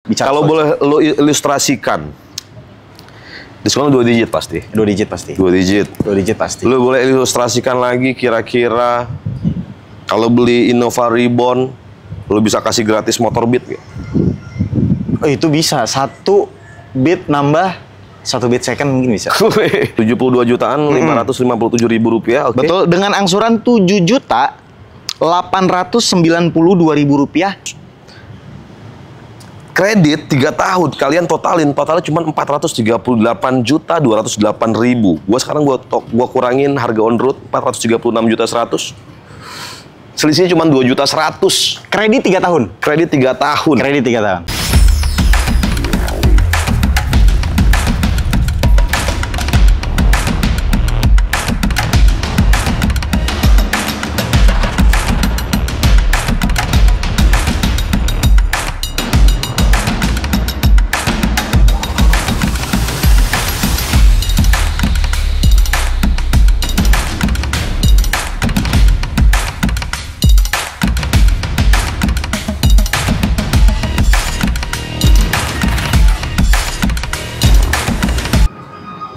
Bicara Kalau boleh lo ilustrasikan, diskon 2 digit pasti. 2 digit pasti. 2 digit. 2 digit pasti. Lo boleh ilustrasikan lagi kira-kira kalau beli Innova Reborn, lo bisa kasih gratis motor Beat gak? Oh, itu bisa. 1 bit nambah 1 bit second mungkin bisa. 72 jutaan 557 ribu rupiah. Okay. Betul, dengan angsuran 7.892.000 rupiah. Kredit 3 tahun, kalian totalnya cuma 438.208.000. Gua sekarang gua kurangin harga on road 436.100.000. Selisihnya cuma 2.100.000. Kredit 3 tahun. Kredit 3 tahun. Kredit 3 tahun.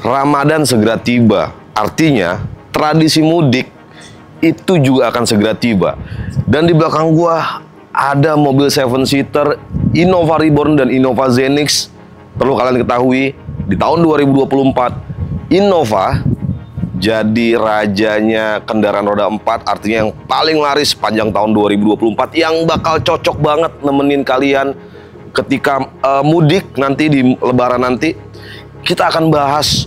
Ramadan segera tiba, artinya tradisi mudik itu juga akan segera tiba. Dan di belakang gua ada mobil 7-seater Innova Reborn dan Innova Zenix. Perlu kalian ketahui, di tahun 2024 Innova jadi rajanya kendaraan roda 4, artinya yang paling laris sepanjang tahun 2024, yang bakal cocok banget nemenin kalian ketika mudik nanti di Lebaran nanti. Kita akan bahas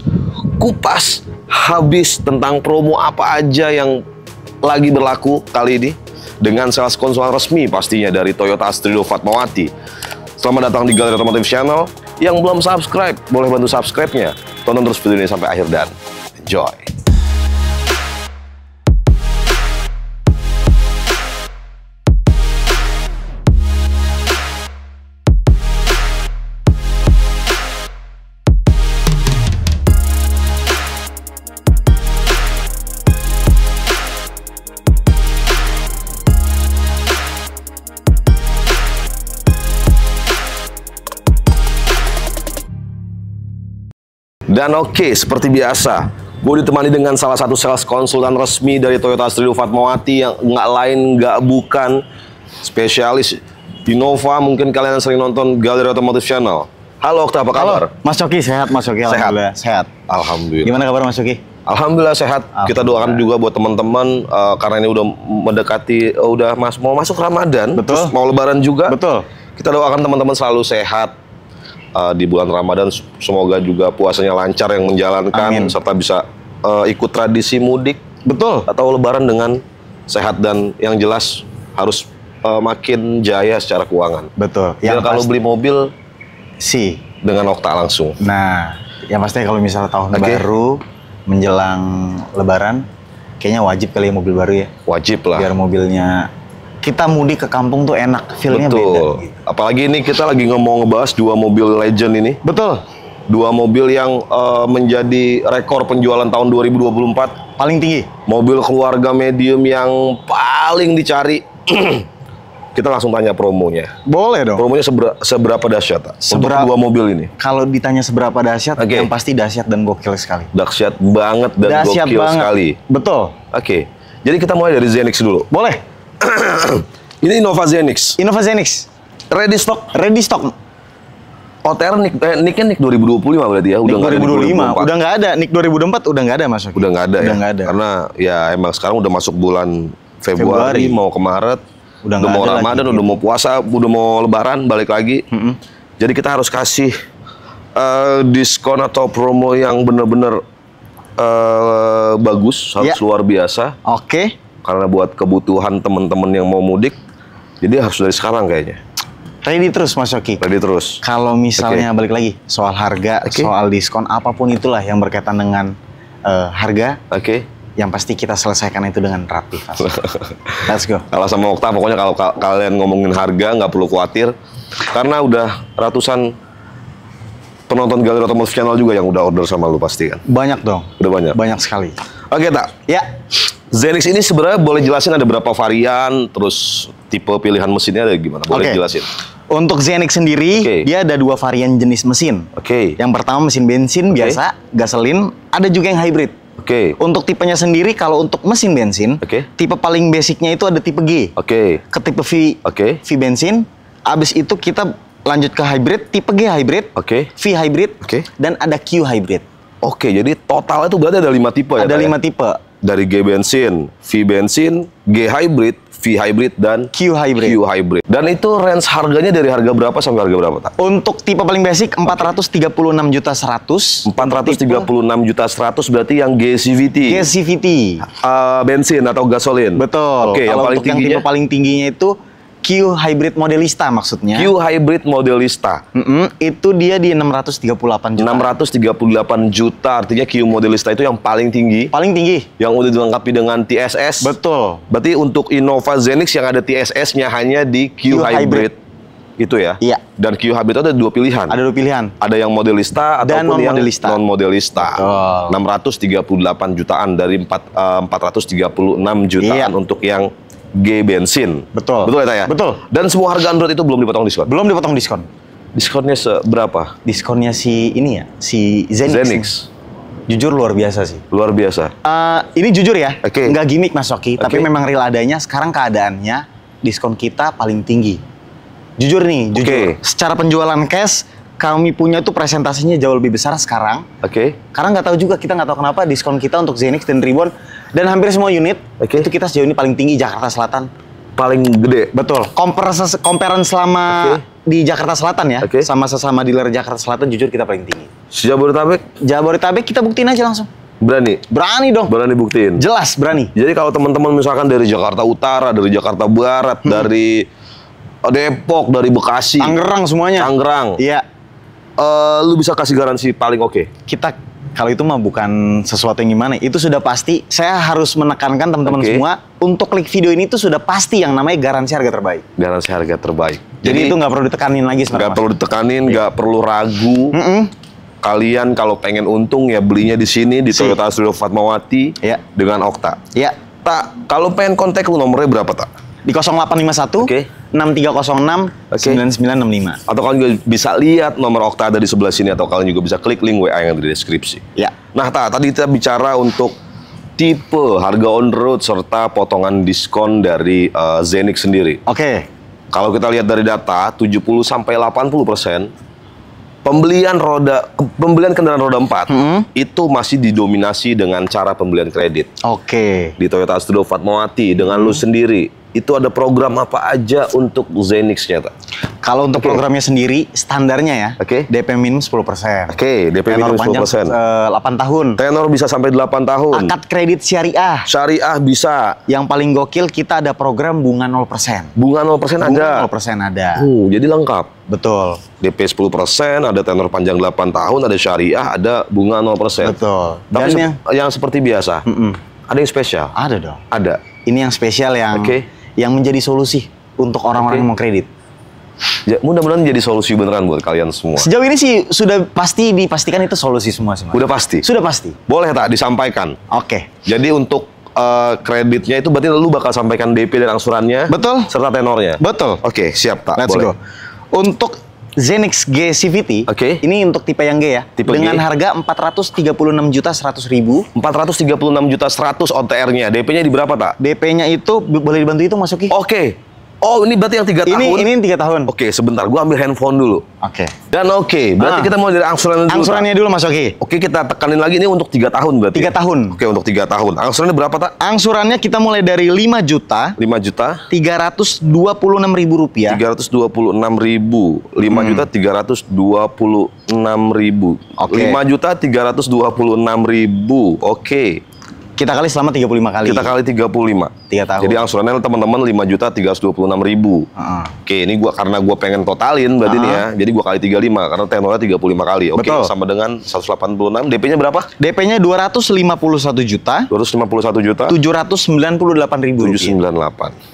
kupas habis tentang promo apa aja yang lagi berlaku kali ini dengan sales konsulen resmi pastinya dari Toyota Astrido Fatmawati. Selamat datang di Galeri Otomotif Channel. Yang belum subscribe, boleh bantu subscribe-nya. Tonton terus video ini sampai akhir dan enjoy. Dan oke, seperti biasa, gue ditemani dengan salah satu sales konsultan resmi dari Toyota Astrido Fatmawati yang nggak lain nggak bukan spesialis Innova. Mungkin kalian sering nonton Galeri Otomotif Channel. Halo Okta, apa kabar? Halo, Mas Coki, sehat Mas Coki? Alhamdulillah, sehat. Alhamdulillah. Gimana kabar Mas Coki? Alhamdulillah sehat. Kita doakan juga buat teman-teman karena ini udah mendekati, mau masuk Ramadan, Betul. terus mau Lebaran juga. Betul. Kita doakan teman-teman selalu sehat. Di bulan Ramadan semoga juga puasanya lancar yang menjalankan. Amin. Serta bisa ikut tradisi mudik. Betul. Atau Lebaran dengan sehat dan yang jelas harus makin jaya secara keuangan. Betul. Ya kalau beli mobil sih dengan Okta langsung. Nah, yang pastinya kalau misalnya tahun baru menjelang Lebaran, kayaknya wajib kali ya mobil baru ya. Wajib lah. Biar mobilnya kita mudik ke kampung tuh enak, feel-nya beda. Betul. Gitu. Apalagi ini kita lagi ngebahas 2 mobil legend ini. Betul. 2 mobil yang menjadi rekor penjualan tahun 2024. Paling tinggi. Mobil keluarga medium yang paling dicari. Kita langsung tanya promonya. Boleh dong. Promonya seberapa dahsyat untuk 2 mobil ini? Kalau ditanya seberapa dahsyat, yang pasti dahsyat dan gokil sekali. Dahsyat banget dan dahsyat gokil banget. sekali. Betul. Oke. Jadi kita mulai dari Zenix dulu. Boleh. Ini Innova Zenix. Innova Zenix. Ready stock. Ready stock. OTR nicknya Nick 2025 berarti ya? Udah Nick 2025. Udah nggak ada. Nick 2024 udah nggak ada Mas. Udah nggak ada udah ya? Gak ada. Karena ya emang sekarang udah masuk bulan Februari. Mau ke Maret. Udah mau Ramadan, udah mau puasa, udah mau Lebaran, balik lagi. Jadi kita harus kasih diskon atau promo yang bener-bener bagus, harus luar biasa. Oke. Karena buat kebutuhan teman-teman yang mau mudik, jadi harus dari sekarang kayaknya. Ready terus Mas Yoki. Ready terus. Kalau misalnya balik lagi soal harga, soal diskon, apapun itulah yang berkaitan dengan harga. Yang pasti kita selesaikan itu dengan rapi. Let's go. Kalau sama Okta, pokoknya kalau kalian ngomongin harga nggak perlu khawatir, karena udah ratusan penonton Galeri Otomotif Channel juga yang udah order sama lu pasti kan? Banyak dong. Udah banyak. Banyak sekali. Oke, Tak. Ya. Zenix ini sebenarnya boleh jelasin ada berapa varian, terus tipe pilihan mesinnya ada gimana? Boleh jelasin? Untuk Zenix sendiri, dia ada 2 varian jenis mesin. Yang pertama mesin bensin biasa, gasolin, ada juga yang hybrid. Untuk tipenya sendiri, kalau untuk mesin bensin, tipe paling basicnya itu ada tipe G. Ke tipe V, V bensin. Abis itu kita lanjut ke hybrid, tipe G hybrid, V hybrid, dan ada Q hybrid. Jadi total itu berarti ada 5 tipe ya? Ada 5 tipe. Dari G bensin, V bensin, G hybrid, V hybrid, dan Q hybrid. Dan itu range harganya dari harga berapa sampai harga berapa, Tak? Untuk tipe paling basic 436.100.000. 436.100.000 berarti yang GCVT. GCVT. Bensin atau gasolin. Betul. Yang paling tingginya? Yang tipe paling tingginya itu Q hybrid modelista maksudnya. Q hybrid modelista. Itu dia di 638 juta. 638 juta, artinya Q modelista itu yang paling tinggi. Paling tinggi. Yang udah dilengkapi dengan TSS. Betul. Berarti untuk Innova Zenix yang ada TSS-nya hanya di Q hybrid. Itu ya? Iya. Dan Q hybrid itu ada 2 pilihan. Ada 2 pilihan. Ada yang modelista ataupun yang non-modelista. 638 jutaan dari 436 jutaan untuk yang G bensin. Betul. Betul ya, Tak ya? Betul. Dan semua harga Android itu belum dipotong diskon? Belum dipotong diskon. Diskonnya seberapa? Diskonnya si ini ya, si Zenix. Jujur luar biasa sih. Luar biasa. Ini jujur ya, nggak gimmick Mas Oki, tapi memang real adanya. Sekarang keadaannya diskon kita paling tinggi. Jujur nih, jujur. Secara penjualan cash, kami punya tuh presentasinya jauh lebih besar sekarang. Karena nggak tahu juga, kita nggak tahu kenapa diskon kita untuk Zenix dan Reborn dan hampir semua unit itu kita sejauh ini paling tinggi Jakarta Selatan. Paling gede. Betul. Comparan selama di Jakarta Selatan ya, sama sesama dealer Jakarta Selatan, jujur kita paling tinggi. Jabodetabek? Jabodetabek kita buktiin aja langsung. Berani? Berani dong. Berani buktiin? Jelas berani. Jadi kalau teman-teman misalkan dari Jakarta Utara, dari Jakarta Barat, dari Depok, dari Bekasi, Tangerang semuanya. Tangerang. Iya. Lu bisa kasih garansi paling oke? Kita kalau itu mah bukan sesuatu yang gimana, itu sudah pasti. Saya harus menekankan teman-teman semua, untuk klik video ini itu sudah pasti yang namanya garansi harga terbaik. Garansi harga terbaik. Jadi itu nggak perlu ditekanin lagi sebenarnya. Nggak perlu ditekanin, nggak perlu ragu. Kalian kalau pengen untung ya belinya di sini di Toyota Studio Fatmawati dengan Okta. Tak, kalau pengen kontak lu nomornya berapa, Tak? Di 0851 6306 9965. Atau kalian juga bisa lihat nomor Okta ada di sebelah sini, atau kalian juga bisa klik link WA yang ada di deskripsi. Nah, Tak, tadi kita bicara untuk tipe, harga on road serta potongan diskon dari Zenix sendiri. Kalau kita lihat dari data 70 sampai 80% pembelian kendaraan roda 4 itu masih didominasi dengan cara pembelian kredit. Di Toyota Studio Fatmawati dengan lu sendiri. Itu ada program apa aja untuk Zenix-nya, Tak? Kalau untuk programnya sendiri, standarnya ya, DP minimum 10%. DP minimum 10%. 8 tahun. Tenor bisa sampai 8 tahun. Akad kredit syariah. Syariah bisa. Yang paling gokil, kita ada program bunga 0%. Bunga 0% ada? Bunga 0% ada. Jadi lengkap. Betul. DP 10%, ada tenor panjang 8 tahun, ada syariah, ada bunga 0%. Betul. Tapi yang seperti biasa, ada yang spesial? Ada dong. Ada. Ini yang spesial yang menjadi solusi untuk orang-orang yang mau kredit. Ya, mudah-mudahan jadi solusi beneran buat kalian semua. Sejauh ini sih sudah pasti dipastikan itu solusi semua sih, Mas. Udah pasti? Sudah pasti. Boleh, Tak, disampaikan? Jadi untuk kreditnya itu berarti lu bakal sampaikan DP dan angsurannya? Betul. Serta tenornya? Betul. Siap, Tak. Let's go. Untuk Zenix G CVT, ini untuk tipe yang G ya, dengan harga 436.100.000. 436.100.000 OTR-nya. DP-nya di berapa, Tak? DP-nya itu boleh dibantu itu, Mas Oki? Oh, ini berarti yang 3 tahun? Ini 3 tahun. Sebentar, gua ambil handphone dulu. Dan berarti kita mau dari angsurannya dulu. Angsurannya dulu, Mas Oki. Kita tekanin lagi, ini untuk 3 tahun berarti. 3 tahun. Untuk 3 tahun. Angsurannya berapa, Tak? Angsurannya kita mulai dari 5 juta. 5 juta? 326.000 rupiah. 326.000. 5 juta 326.000. 5 juta 326.000. Kita kali selama 35 kali. Kita kali 35. 3 tahun. Jadi angsurannya teman-teman 5.326.000. Ini karena gua pengen totalin berarti nih ya. Jadi gua kali 35 karena tenornya 35 kali. Sama dengan 186. DP-nya berapa? DP-nya 251 juta. 251 juta. 798.000 rupiah. 798.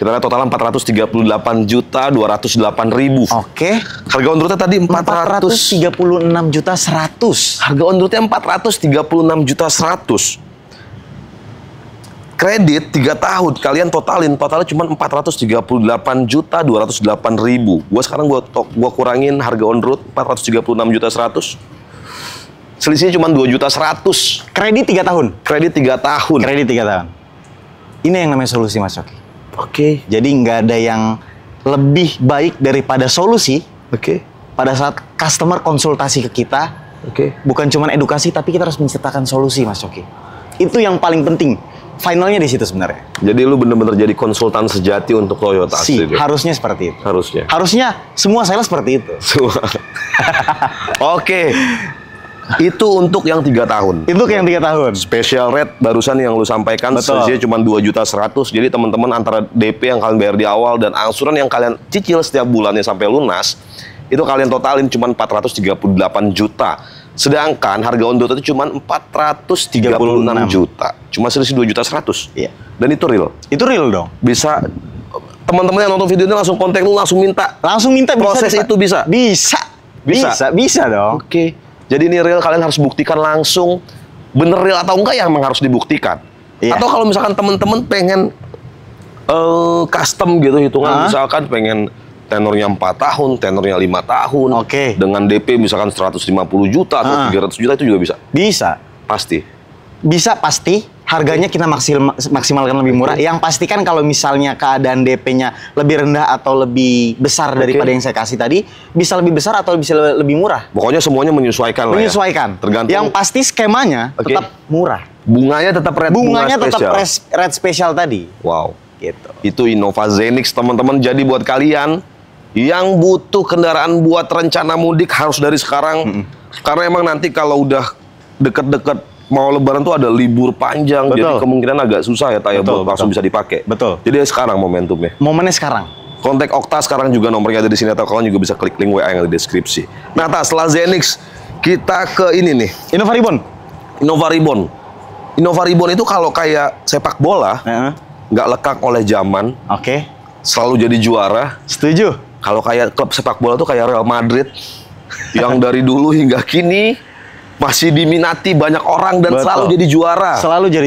Kita lihat totalnya 438.208.000. Harga on roadnya tadi 436.100.000. Harga on roadnya 436.100.000. Kredit 3 tahun, kalian totalnya cuma 438.208.000. Gua sekarang gua kurangin harga on road 436.100.000. Selisihnya cuma 2.100.000. Kredit 3 tahun. Kredit 3 tahun. Kredit 3 tahun. Ini yang namanya solusi, Mas Coki. Oke. Jadi nggak ada yang lebih baik daripada solusi. Oke. Pada saat customer konsultasi ke kita, bukan cuma edukasi, tapi kita harus menciptakan solusi, Mas Coki. Itu yang paling penting. Finalnya di situ sebenarnya. Jadi lu bener-bener jadi konsultan sejati untuk Toyota. Harusnya seperti itu. Harusnya semua sales seperti itu. Oke. Itu untuk yang 3 tahun. Itu yang 3 tahun. Special rate barusan yang lu sampaikan, selisihnya cuma 2.100.000. Jadi teman-teman antara DP yang kalian bayar di awal dan angsuran yang kalian cicil setiap bulannya sampai lunas, itu kalian totalin cuma 438 juta. Sedangkan harga on road itu cuma 436 juta. Cuma selisih 2.100.000. Iya. Dan itu real. Itu real dong. Bisa teman-teman yang nonton video ini langsung kontak lu, langsung minta. Proses bisa. itu bisa. Bisa dong. Oke. Jadi ini real, kalian harus buktikan langsung bener real atau enggak yang memang harus dibuktikan. Iya. Atau kalau misalkan teman-teman pengen custom gitu hitungan, misalkan pengen tenornya 4 tahun, tenornya 5 tahun, dengan DP misalkan 150 juta atau 300 juta itu juga bisa? Bisa. Pasti. Harganya kita maksimalkan lebih murah. Yang pastikan kalau misalnya keadaan DP-nya lebih rendah atau lebih besar daripada yang saya kasih tadi, bisa lebih besar atau bisa lebih murah. Pokoknya semuanya menyesuaikan lah ya. Tergantung. Yang pasti skemanya tetap murah. Bunganya tetap rate spesial tadi. Wow. Gitu. Itu Innova Zenix, teman-teman. Jadi buat kalian yang butuh kendaraan buat rencana mudik harus dari sekarang. Karena emang nanti kalau udah deket-deket mau lebaran tuh ada libur panjang, jadi kemungkinan agak susah ya buat langsung bisa dipakai. Jadi sekarang momentumnya. Momennya sekarang. Kontak Okta sekarang juga, nomornya ada di sini, atau kalian juga bisa klik link WA yang ada di deskripsi. Nah, setelah Zenix, kita ke ini nih. Innova Reborn. Innova Reborn itu kalau kayak sepak bola, nggak lekang oleh zaman. Selalu jadi juara. Setuju. Kalau kayak klub sepak bola tuh kayak Real Madrid, yang dari dulu hingga kini masih diminati banyak orang dan selalu jadi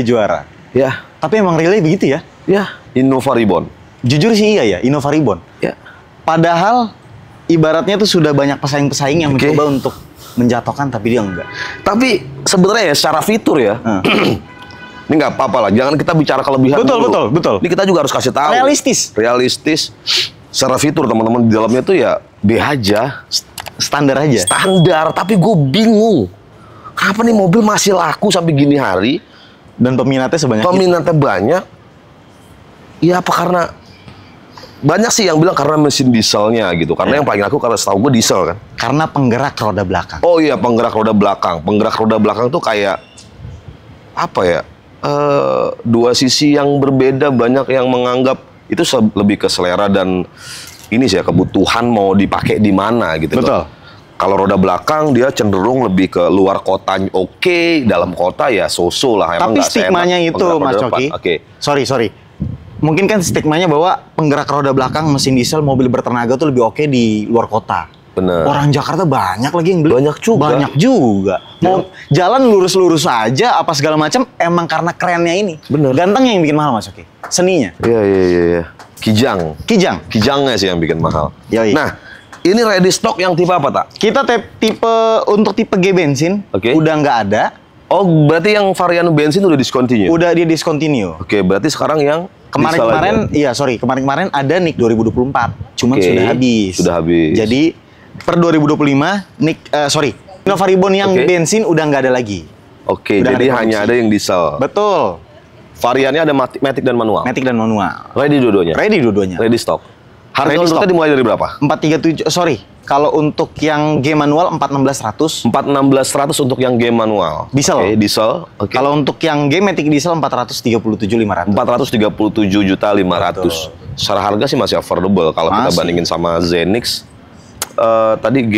juara. Ya. Tapi emang relay begitu ya? Ya. Innova Reborn. Jujur sih iya ya, Innova Reborn. Ya. Padahal ibaratnya tuh sudah banyak pesaing-pesaing yang mencoba untuk menjatuhkan, tapi dia enggak. Tapi sebenarnya ya secara fitur ya, ini nggak apa-apa lah. Jangan kita bicara kelebihan dulu. Betul. Ini kita juga harus kasih tahu. Realistis. Secara fitur teman-teman di dalamnya tuh ya B aja. Standar aja. Tapi gue bingung. Kenapa nih mobil masih laku sampai gini hari? Dan peminatnya sebanyak Peminatnya banyak. Ya apa karena banyak sih yang bilang karena mesin dieselnya gitu. Karena yang paling laku karena setahu gue diesel kan. Karena penggerak roda belakang. Oh iya, penggerak roda belakang. Penggerak roda belakang tuh kayak apa ya? Dua sisi yang berbeda. Banyak yang menganggap itu lebih ke selera dan ini sih ya, kebutuhan mau dipakai di mana gitu. Betul. Kalau roda belakang dia cenderung lebih ke luar kota dalam kota ya so-so lah. Tapi stigmanya itu Mas Coki. Sorry. Mungkin kan stigmanya bahwa penggerak roda belakang mesin diesel mobil bertenaga tuh lebih oke di luar kota. Bener. Orang Jakarta banyak lagi yang beli. Banyak juga. Mau jalan lurus-lurus aja apa segala macam, emang karena kerennya ini. Bener. Gantengnya yang bikin mahal Mas Coki. Seninya. Iya. Kijangnya sih yang bikin mahal. Yoi. Nah, ini ready stock yang tipe apa, Tak? Kita untuk tipe G bensin udah nggak ada. Oh, berarti yang varian bensin udah discontinue? Udah dia discontinue. Oke, berarti sekarang yang kemarin ada NIK 2024. Cuman sudah habis. Jadi per 2025 Innova Reborn yang bensin udah nggak ada lagi. Oke, jadi hanya ada yang diesel. Betul. Variannya ada Matic dan manual. Ready dua-duanya. Ready stock. Harga untuknya dimulai dari berapa? 437. Kalau untuk yang G manual 416.100. 416.100 untuk yang G manual. Diesel. Diesel. Kalau untuk yang G Matic diesel 437.500. 437.500. Secara harga sih masih affordable kalau kita bandingin sama Zenix. Tadi G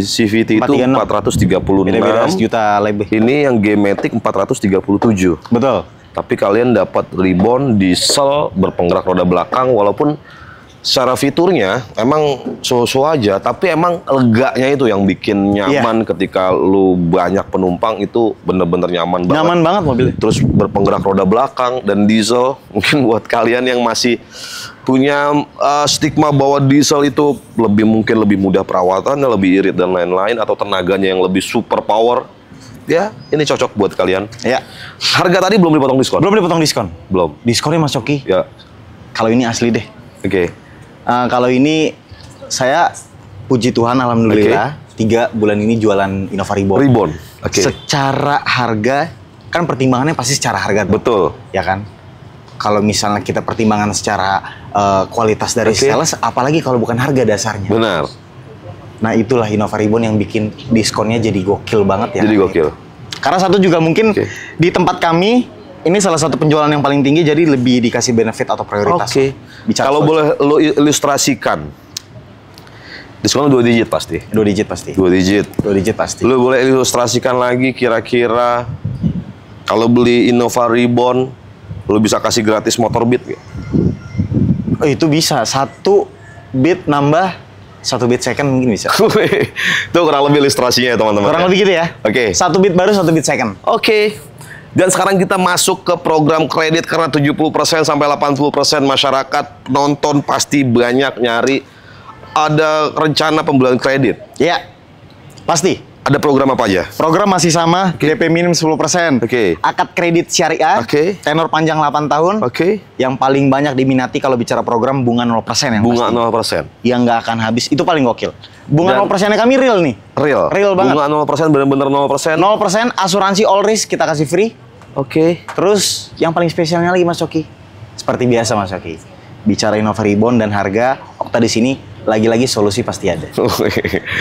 CVT itu 436. Beda-beda sejuta lebih. Ini yang G Matic 437. Betul. Tapi kalian dapat Reborn diesel berpenggerak roda belakang, walaupun secara fiturnya emang so-so aja, tapi emang leganya itu yang bikin nyaman ketika lu banyak penumpang itu bener-bener nyaman banget. Nyaman banget mobilnya. Terus berpenggerak roda belakang dan diesel. Mungkin buat kalian yang masih punya stigma bahwa diesel itu mungkin lebih mudah perawatannya, lebih irit dan lain-lain, atau tenaganya yang lebih super power. Ya, ini cocok buat kalian. Ya. Harga tadi belum dipotong diskon? Belum dipotong diskon. Belum. Diskonnya Mas Coki. Ya. Kalau ini asli deh. Oke. Kalau ini saya puji Tuhan alhamdulillah 3 bulan ini jualan Innova Reborn. Reborn. Oke. Secara harga kan pertimbangannya pasti secara harga. Betul. Ya kan? Kalau misalnya kita pertimbangan secara kualitas dari sales, apalagi kalau bukan harga dasarnya. Benar. Nah itulah Innova Reborn yang bikin diskonnya jadi gokil banget ya. Jadi gokil. Karena satu juga mungkin di tempat kami ini salah satu penjualan yang paling tinggi, jadi lebih dikasih benefit atau prioritas. Oke. Kalau boleh lo ilustrasikan, diskon 2 digit pasti. 2 digit pasti. 2 digit. 2 digit pasti. Lo boleh ilustrasikan lagi kira-kira kalau beli Innova Reborn, lo bisa kasih gratis motor Beat nggak? Oh itu bisa. 1 bit nambah 1 bit second mungkin bisa. Itu kurang lebih ilustrasinya ya teman-teman. Kurang lebih gitu ya. Oke. 1 bit baru 1 bit second. Oke. Dan sekarang kita masuk ke program kredit karena 70% sampai 80% masyarakat nonton pasti banyak nyari ada rencana pembelian kredit. Iya. Pasti. Ada program apa aja? Program masih sama, DP minim 10%. Akad kredit syariah, tenor panjang 8 tahun. Yang paling banyak diminati kalau bicara program bunga 0% yang bunga pasti. 0%. Yang nggak akan habis, itu paling gokil. Bunga 0%-nya kami real nih. Real? Real banget. Bunga 0%, bener-bener 0%? 0%, asuransi all risk kita kasih free. Terus yang paling spesialnya lagi Mas Coki. Seperti biasa Mas Coki. Bicara Innova Reborn dan harga, Okta di sini lagi-lagi solusi pasti ada.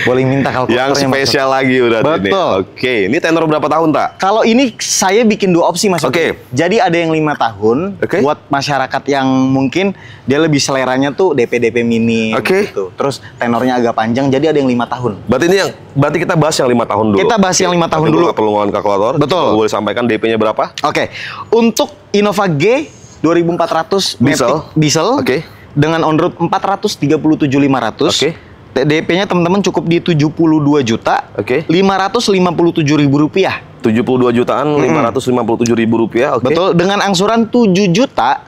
Boleh minta kalkulatornya. Yang spesial lagi udah. Betul. Oke, ini tenor berapa tahun tak? Kalau ini saya bikin 2 opsi Mas. Jadi ada yang 5 tahun buat masyarakat yang mungkin dia lebih seleranya tuh DP minim gitu. Terus tenornya agak panjang, jadi ada yang 5 tahun. Berarti kita bahas yang 5 tahun dulu. Kita bahas yang 5 tahun dulu. Nggak perlu ngeluarin kalkulator. Betul. Boleh sampaikan DP-nya berapa? Untuk Innova G 2400 diesel. Dengan on road 437.500. DP-nya teman-teman cukup di 72 juta. 557.000 rupiah. 72 jutaan 557.000 rupiah. Betul. Dengan angsuran 7 juta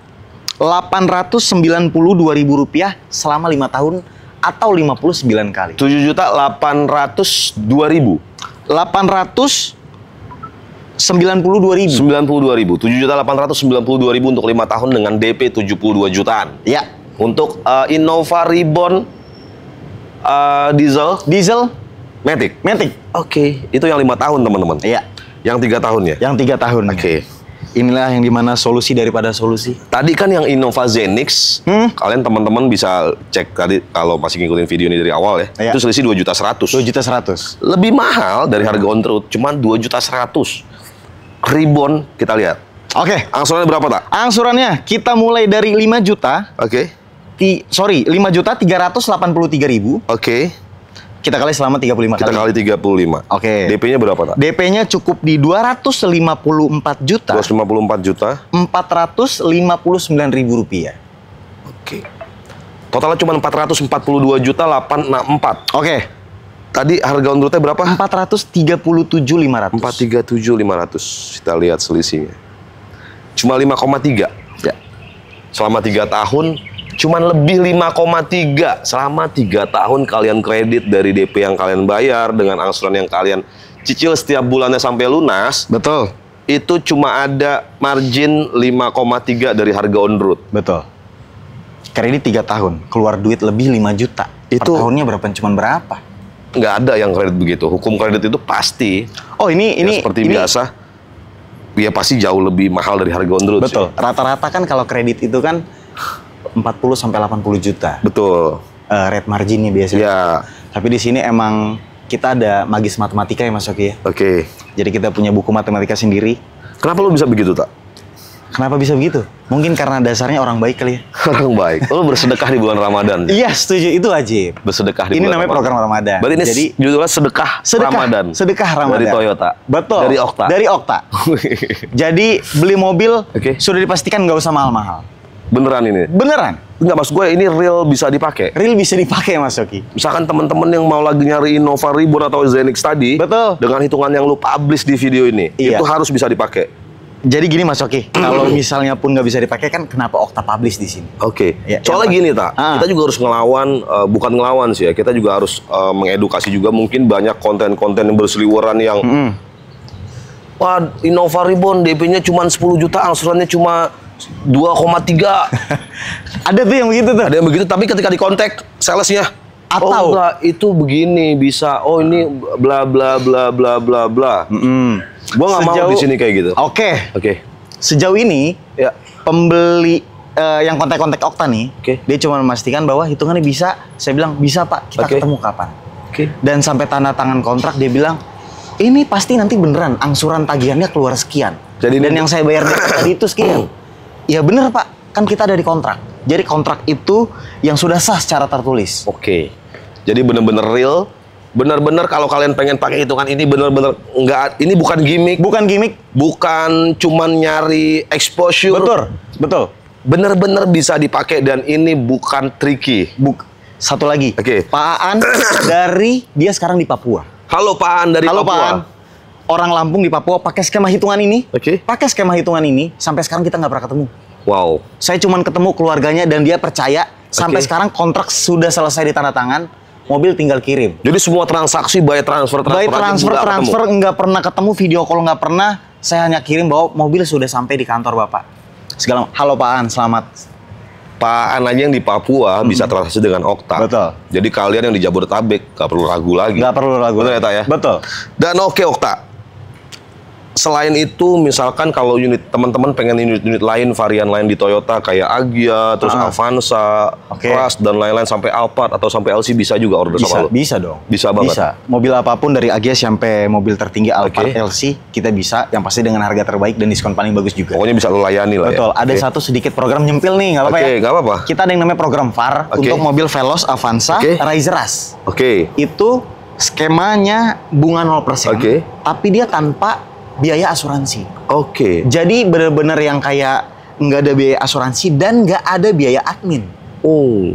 892.000 rupiah selama 5 tahun atau 59 kali. 7 juta 802.000. 92.000. 7 juta 892.000 untuk 5 tahun dengan DP 72 jutaan. Ya. Untuk Innova Reborn diesel Matic. Itu yang 5 tahun teman-teman. Iya. Yang 3 tahun ya? Yang 3 tahun. Inilah yang dimana solusi daripada solusi. Tadi kan yang Innova Zenix, kalian teman-teman bisa cek tadi kalau masih ngikutin video ini dari awal ya. Itu selisih 2.100.000. 2.100.000. Lebih mahal dari harga on road, cuma 2.100.000. Reborn kita lihat. Angsurannya berapa tak? Angsurannya kita mulai dari 5 juta. 5.383.000. Kita kali selama 35 kali. Kita kali 35. DP-nya berapa tak? DP-nya cukup di 254 juta. 459.000 rupiah. Totalnya cuma 442 juta 864. Tadi harga on road-nya berapa? 437.500. 437.500. Kita lihat selisihnya. Cuma 5,3. Selama 3 tahun cuman lebih 5,3. Selama 3 tahun kalian kredit dari DP yang kalian bayar dengan angsuran yang kalian cicil setiap bulannya sampai lunas. Betul. Itu cuma ada margin 5,3 dari harga on road. Betul. Kredit 3 tahun, keluar duit lebih 5 juta. Itu per tahunnya cuman berapa? Nggak ada yang kredit begitu. Hukum kredit itu pasti. Ini seperti biasa. Ya pasti jauh lebih mahal dari harga on road. Betul. Rata-rata kan kalau kredit itu kan 40 sampai 80 juta. Betul. Rate marginnya biasanya. Tapi di sini emang kita ada magis matematika ya Mas Oki ya. Jadi kita punya buku matematika sendiri. Kenapa lo bisa begitu tak? Kenapa bisa begitu? Mungkin karena dasarnya orang baik kali ya. Orang baik. Lo bersedekah di bulan Ramadan. Iya, setuju. Itu wajib. Bersedekah di bulan Ramadan. Ini namanya Ramadan. program Ramadan. Berarti ini judulnya sedekah Ramadan. Sedekah Ramadan. Dari Toyota. Betul. Dari Okta. Jadi beli mobil sudah dipastikan nggak usah mahal-mahal. Beneran ini? Beneran. Enggak, maksud gue ini real bisa dipakai. Real bisa dipakai Mas Yogi. Misalkan teman-teman yang mau lagi nyari Innova Reborn atau Zenix tadi, betul. Dengan hitungan yang lu publish di video ini, itu harus bisa dipakai. Jadi gini Mas Yogi, kalau misalnya pun nggak bisa dipakai kan kenapa Okta publish di sini? Oke. Soalnya gini kita juga harus ngelawan, bukan ngelawan sih ya, kita juga harus mengedukasi juga. Mungkin banyak konten-konten yang berseliweran yang wah, Innova Reborn DP-nya cuma 10 juta, angsurannya cuma 2,3. Ada tuh yang begitu tuh. Ada yang begitu, tapi ketika di kontak salesnya, atau oh enggak, itu begini bisa, oh ini bla bla bla bla bla bla. Gua nggak mau di sini kayak gitu. Oke. Sejauh ini ya pembeli yang kontak-kontak Okta nih, dia cuma memastikan bahwa hitungannya bisa. Saya bilang bisa Pak, kita ketemu kapan? Dan sampai tanda tangan kontrak dia bilang ini pasti nanti beneran angsuran tagihannya keluar sekian. Jadi dan yang saya bayar tadi itu sekian. Ya bener Pak, kan kita ada di kontrak. Jadi kontrak itu yang sudah sah secara tertulis. Jadi bener-bener real. Bener-bener kalau kalian pengen pakai hitungan ini bener-bener enggak, ini bukan gimmick. Bukan cuman nyari exposure. Betul. Bener-bener bisa dipakai dan ini bukan tricky. Satu lagi. Pak Aan dari dia sekarang di Papua. Halo Pak Aan dari Papua. Pak Aan. Orang Lampung di Papua pakai skema hitungan ini. Pakai skema hitungan ini sampai sekarang kita nggak pernah ketemu. Wow. Saya cuman ketemu keluarganya dan dia percaya sampai sekarang kontrak sudah selesai ditandatangan. Mobil tinggal kirim. Jadi semua transaksi, bayar transfer nggak pernah ketemu, video call nggak pernah. Saya hanya kirim bahwa mobil sudah sampai di kantor Bapak. Segala, halo Pak Aan, selamat. Pak Aan aja yang di Papua bisa transaksi dengan Okta. Betul. Jadi kalian yang di Jabodetabek nggak perlu ragu lagi. Nggak perlu ragu. Betul ya, Tak ya? Betul. Dan Okta. Selain itu, misalkan kalau unit teman-teman pengen unit-unit lain, varian lain di Toyota kayak Agya, terus Avanza, Rush dan lain-lain sampai Alphard atau sampai LC bisa juga order sama lo? Bisa dong. Bisa banget. Bisa. Mobil apapun dari Agya sampai mobil tertinggi Alphard, LC kita bisa. Yang pasti dengan harga terbaik dan diskon paling bagus juga. Pokoknya bisa lo layani lah. Betul. Ada satu sedikit program nyempil nih, nggak apa-apa ya? Nggak apa-apa. Kita ada yang namanya program VAR untuk mobil Veloz, Avanza, Raizer Rush. Itu skemanya bunga 0%. Tapi dia tanpa biaya asuransi. Jadi benar-benar yang kayak nggak ada biaya asuransi dan nggak ada biaya admin.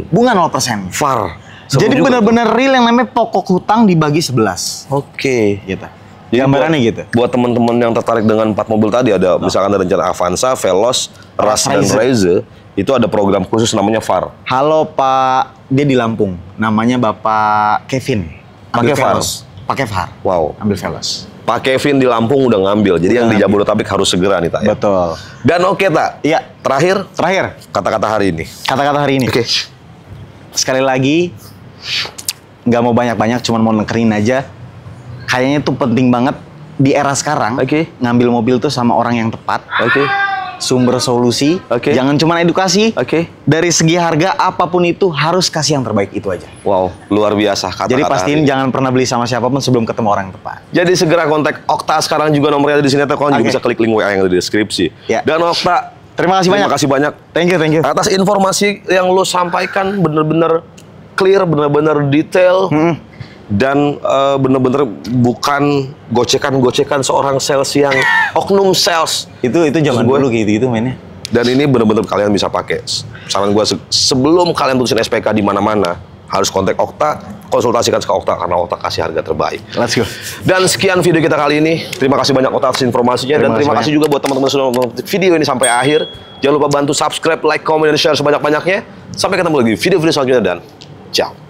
Bunga 0%. VAR. Jadi benar-benar real yang namanya pokok hutang dibagi 11. Gitu. Jadi gambarannya gitu. Buat teman-teman yang tertarik dengan 4 mobil tadi, ada misalkan ada rencana Avanza, Veloz, Rush dan Raizer, itu ada program khusus namanya VAR. Halo Pak, dia di Lampung. Namanya Bapak Kevin. Pakai VAR. Pakai VAR. Wow. Ambil Veloz. Pak Kevin di Lampung udah ngambil, jadi yang di Jabodetabek harus segera nih, Tak. Betul. Dan Tak. Iya. Terakhir. Kata-kata hari ini. Sekali lagi, nggak mau banyak-banyak, cuma mau nekerin aja. Kayaknya tuh penting banget di era sekarang, ngambil mobil tuh sama orang yang tepat. Sumber solusi, jangan cuma edukasi. Dari segi harga apapun itu harus kasih yang terbaik, itu aja. Wow, luar biasa. Jadi pastiin jangan pernah beli sama siapapun sebelum ketemu orang yang tepat. Jadi segera kontak Okta, sekarang juga nomornya ada di sini, atau kalian juga bisa klik link WA yang ada di deskripsi. Dan Okta, terima kasih banyak. Thank you. Atas informasi yang lo sampaikan bener-bener clear, bener-bener detail. Dan bener-bener bukan gocekan-gocekan seorang sales yang oknum sales. Itu zaman dulu gitu mainnya. Dan ini bener-bener kalian bisa pakai. Saran gue sebelum kalian putusin SPK di mana-mana, harus kontak Okta, konsultasikan ke Okta karena Okta kasih harga terbaik. Let's go. Dan sekian video kita kali ini. Terima kasih banyak Okta atas informasinya, dan terima kasih juga buat teman-teman sudah nonton video ini sampai akhir. Jangan lupa bantu subscribe, like, comment, dan share sebanyak-banyaknya. Sampai ketemu lagi di video-video selanjutnya, dan ciao.